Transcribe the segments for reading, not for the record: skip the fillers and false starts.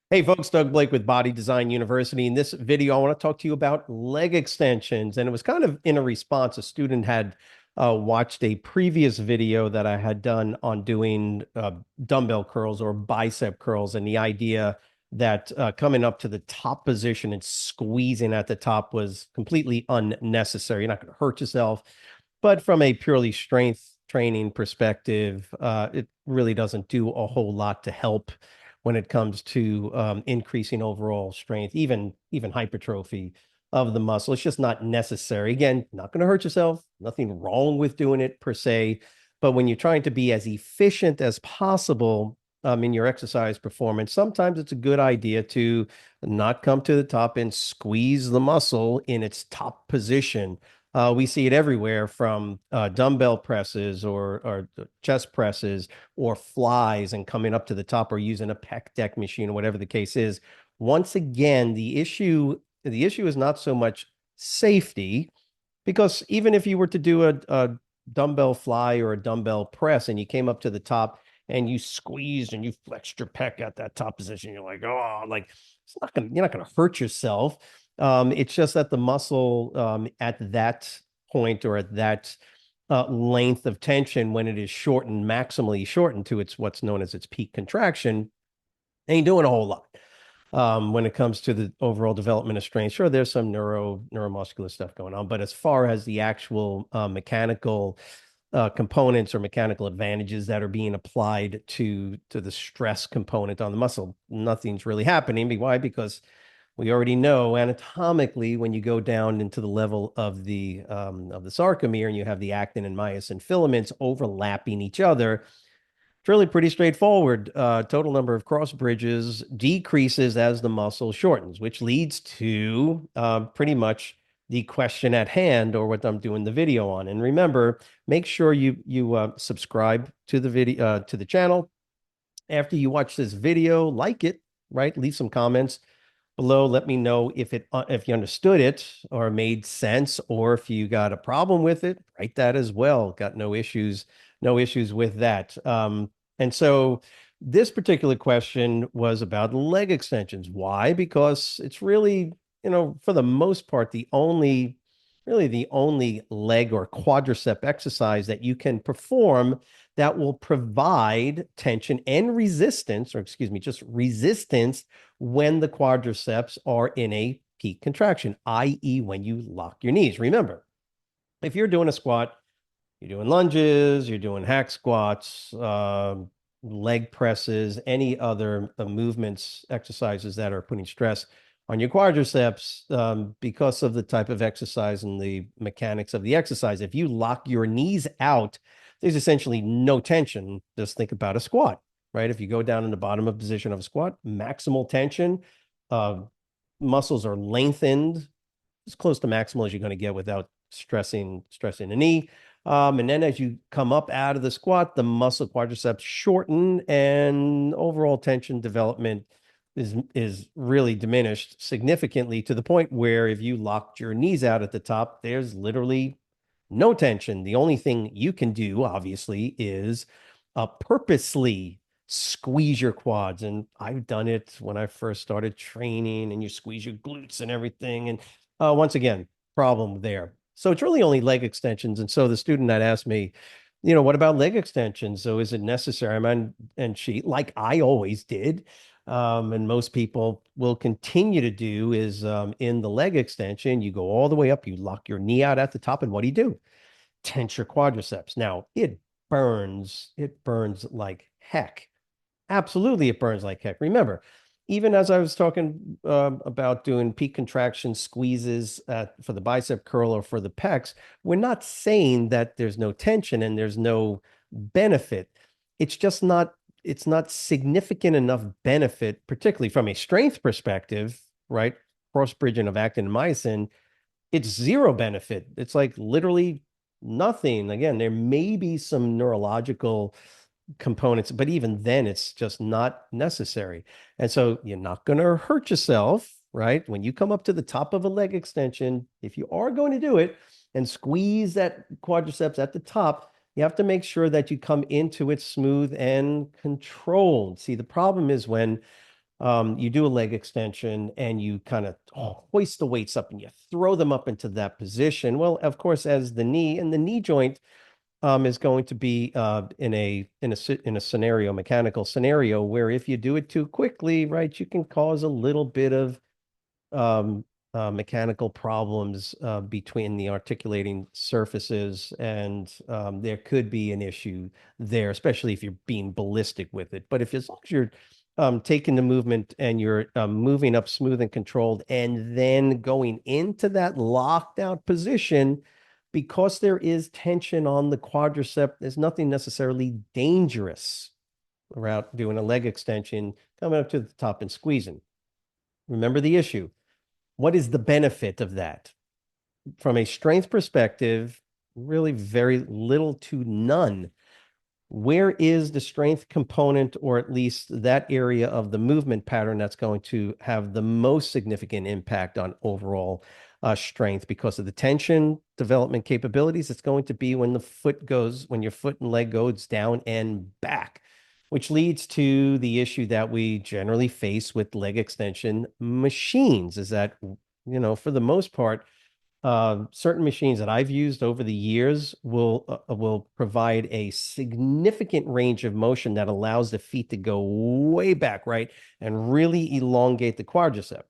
Hey folks, Doug Blake with Body Design University. In this video, I want to talk to you about leg extensions. And it was kind of in a response. A student had watched a previous video that I had done on doing dumbbell curls or bicep curls, and the idea that coming up to the top position and squeezing at the top was completely unnecessary. You're not going to hurt yourself. But from a purely strength training perspective, it really doesn't do a whole lot to help when it comes to increasing overall strength, even hypertrophy of the muscle. It's just not necessary. Again, not going to hurt yourself. Nothing wrong with doing it per se. But when you're trying to be as efficient as possible in your exercise performance, sometimes it's a good idea to not come to the top and squeeze the muscle in its top position. We see it everywhere from dumbbell presses or chest presses or flies and coming up to the top or using a pec deck machine or whatever the case is. Once again, the issue is not so much safety, because even if you were to do a dumbbell fly or a dumbbell press and you came up to the top and you squeezed and you flexed your pec at that top position, you're like, oh, like you're not gonna hurt yourself. It's just that the muscle at that point or at that length of tension, when it is shortened, maximally shortened to its what's known as its peak contraction, ain't doing a whole lot when it comes to the overall development of strength. Sure, there's some neuromuscular stuff going on, but as far as the actual mechanical components or mechanical advantages that are being applied to the stress component on the muscle, nothing's really happening. Why? Because we already know anatomically, when you go down into the level of the sarcomere and you have the actin and myosin filaments overlapping each other, it's really pretty straightforward. Total number of cross bridges decreases as the muscle shortens, which leads to pretty much the question at hand, or what I'm doing the video on. And remember, make sure you subscribe to the video to the channel. After you watch this video, like it, right? Leave some comments below. Let me know if you understood it or made sense, or if you got a problem with it. Write that as well. Got no issues with that. And so this particular question was about leg extensions. Why? Because it's really, for the most part, the only leg or quadricep exercise that you can perform that will provide tension and resistance, or excuse me, just resistance when the quadriceps are in a peak contraction, i.e., when you lock your knees. Remember, if you're doing a squat, you're doing lunges, you're doing hack squats, leg presses, any other movements, exercises that are putting stress on your quadriceps, because of the type of exercise and the mechanics of the exercise. If you lock your knees out, there's essentially no tension. Just think about a squat, right? If you go down in the bottom of position of a squat, maximal tension, uh, muscles are lengthened as close to maximal as you're going to get without stressing the knee. And then as you come up out of the squat, the muscle quadriceps shorten and overall tension development is really diminished significantly, to the point where if you locked your knees out at the top, there's literally no tension. The only thing you can do, obviously, is purposely squeeze your quads. And I've done it when I first started training, and you squeeze your glutes and everything. And once again, problem there. So it's really only leg extensions. And so the student had asked me, what about leg extensions? So is it necessary? And she, like I always did, and most people will continue to do, is in the leg extension, you go all the way up, you lock your knee out at the top, and what do? Tense your quadriceps. Now, it burns like heck. Absolutely, it burns like heck. Remember, even as I was talking about doing peak contraction squeezes for the bicep curl or for the pecs, we're not saying that there's no tension and there's no benefit. It's not significant enough benefit, particularly from a strength perspective, right? Cross bridging of actin and myosin, it's zero benefit. It's like literally nothing. Again, there may be some neurological components, but even then, it's just not necessary. And so you're not going to hurt yourself, right? When you come up to the top of a leg extension, if you are going to do it and squeeze that quadriceps at the top, you have to make sure that you come into it smooth and controlled. See, the problem is when You do a leg extension and you kind of hoist the weights up and you throw them up into that position. Well, of course, as the knee and the knee joint is going to be in a scenario, mechanical scenario, where if you do it too quickly, right, you can cause a little bit of um, mechanical problems between the articulating surfaces, and there could be an issue there, especially if you're being ballistic with it. But if as long as you're taking the movement and you're moving up smooth and controlled, and then going into that locked out position, because there is tension on the quadricep, there's nothing necessarily dangerous about doing a leg extension, coming up to the top and squeezing. Remember the issue. What is the benefit of that? From a strength perspective, really very little to none. Where is the strength component, or at least that area of the movement pattern that's going to have the most significant impact on overall strength because of the tension development capabilities? It's going to be when when your foot and leg goes down and back, which leads to the issue that we generally face with leg extension machines is that, for the most part, certain machines that I've used over the years will provide a significant range of motion that allows the feet to go way back, right, and really elongate the quadricep.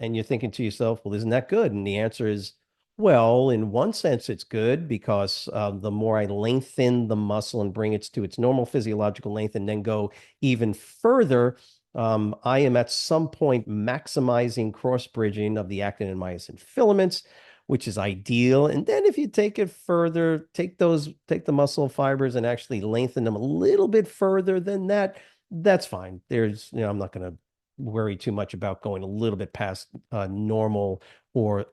And you're thinking to yourself, well, isn't that good? And the answer is, well, in one sense, it's good because the more I lengthen the muscle and bring it to its normal physiological length and then go even further, I am at some point maximizing cross bridging of the actin and myosin filaments, which is ideal. And then if you take it further, take the muscle fibers and actually lengthen them a little bit further than that, that's fine. I'm not going to worry too much about going a little bit past normal or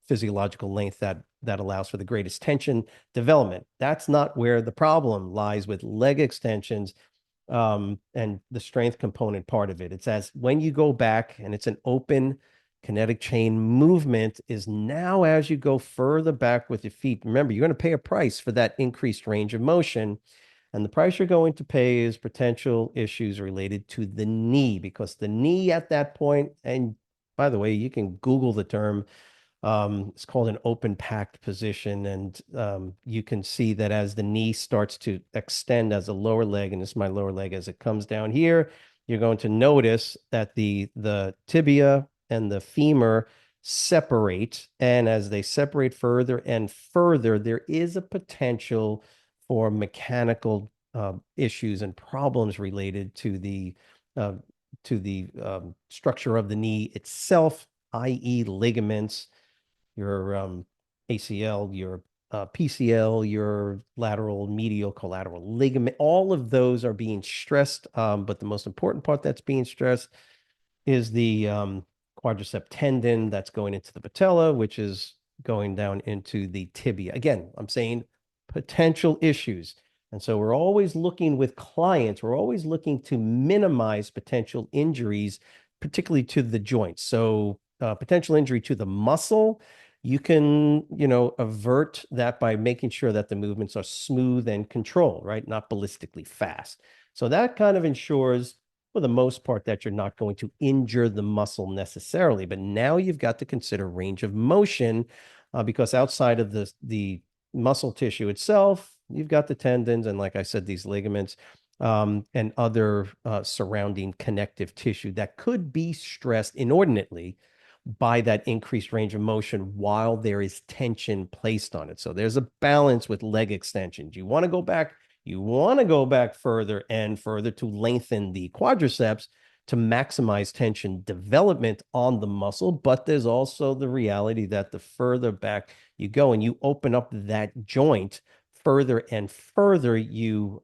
physiological length that allows for the greatest tension development. That's not where the problem lies with leg extensions and the strength component part of it. It's as when you go back and it's an open kinetic chain movement is now as you go further back with your feet. Remember, you're going to pay a price for that increased range of motion. And the price you're going to pay is potential issues related to the knee, because the knee at that point, and by the way, you can Google the term, it's called an open packed position. And you can see that as the knee starts to extend as a lower leg, and this is my lower leg, as it comes down here, you're going to notice that the tibia and the femur separate. And as they separate further and further, there is a potential for mechanical issues and problems related to uh, the structure of the knee itself, i.e., ligaments, your ACL, your PCL, your lateral medial collateral ligament. All of those are being stressed, but the most important part that's being stressed is the quadricep tendon that's going into the patella, which is going down into the tibia. Again, I'm saying potential issues. And so we're always looking with clients, we're always looking to minimize potential injuries, particularly to the joints. So potential injury to the muscle, you can, avert that by making sure that the movements are smooth and controlled, right? Not ballistically fast. So that kind of ensures, for the most part, that you're not going to injure the muscle necessarily. But now you've got to consider range of motion because outside of the muscle tissue itself, you've got the tendons and, like I said, these ligaments and other surrounding connective tissue that could be stressed inordinately by that increased range of motion while there is tension placed on it. So there's a balance with leg extensions. You want to go back further and further to lengthen the quadriceps to maximize tension development on the muscle. But there's also the reality that the further back you go and you open up that joint further and further, you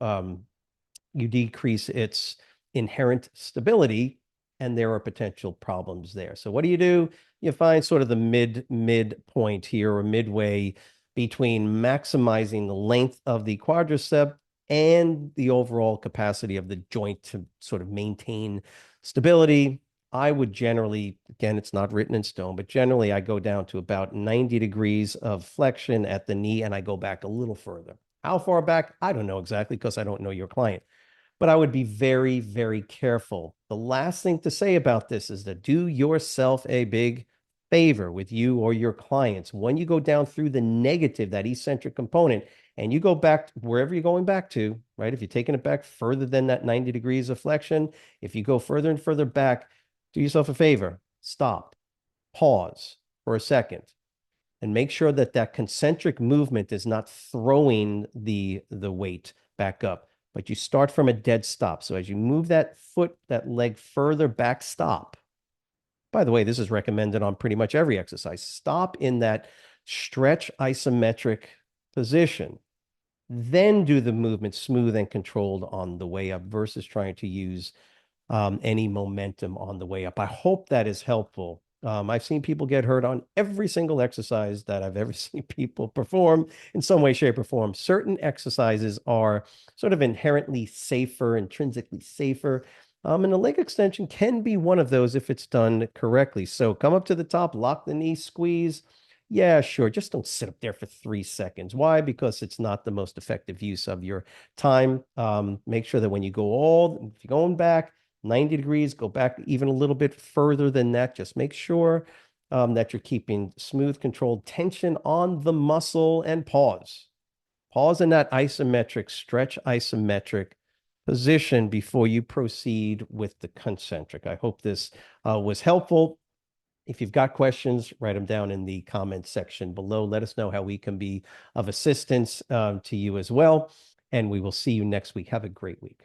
decrease its inherent stability, and there are potential problems there. So what do? You find sort of the mid point here, or midway between maximizing the length of the quadricep and the overall capacity of the joint to sort of maintain stability. I would generally, again, it's not written in stone, but generally I go down to about 90 degrees of flexion at the knee and I go back a little further. How far back? I don't know exactly because I don't know your client. But I would be very, very careful. The last thing to say about this is to do yourself a big favor with you or your clients. When you go down through the negative, that eccentric component, and you go back wherever you're going back to, right? If you're taking it back further than that 90 degrees of flexion, if you go further and further back, do yourself a favor, stop, pause for a second, and make sure that that concentric movement is not throwing the weight back up, but you start from a dead stop. So as you move that foot, that leg further back, stop. By the way, this is recommended on pretty much every exercise. Stop in that stretch isometric position. Then do the movement smooth and controlled on the way up versus trying to use any momentum on the way up. I hope that is helpful. I've seen people get hurt on every single exercise that I've ever seen people perform in some way, shape, or form. Certain exercises are sort of inherently safer, intrinsically safer. And the leg extension can be one of those if it's done correctly. So come up to the top, lock the knee, squeeze. Yeah, sure. Just don't sit up there for 3 seconds. Why? Because it's not the most effective use of your time. Make sure that when you if you're going back 90 degrees, go back even a little bit further than that. Just make sure that you're keeping smooth, controlled tension on the muscle and pause. Pause in that isometric, stretch isometric position before you proceed with the concentric. I hope this was helpful. If you've got questions, write them down in the comments section below. Let us know how we can be of assistance to you as well. And we will see you next week. Have a great week.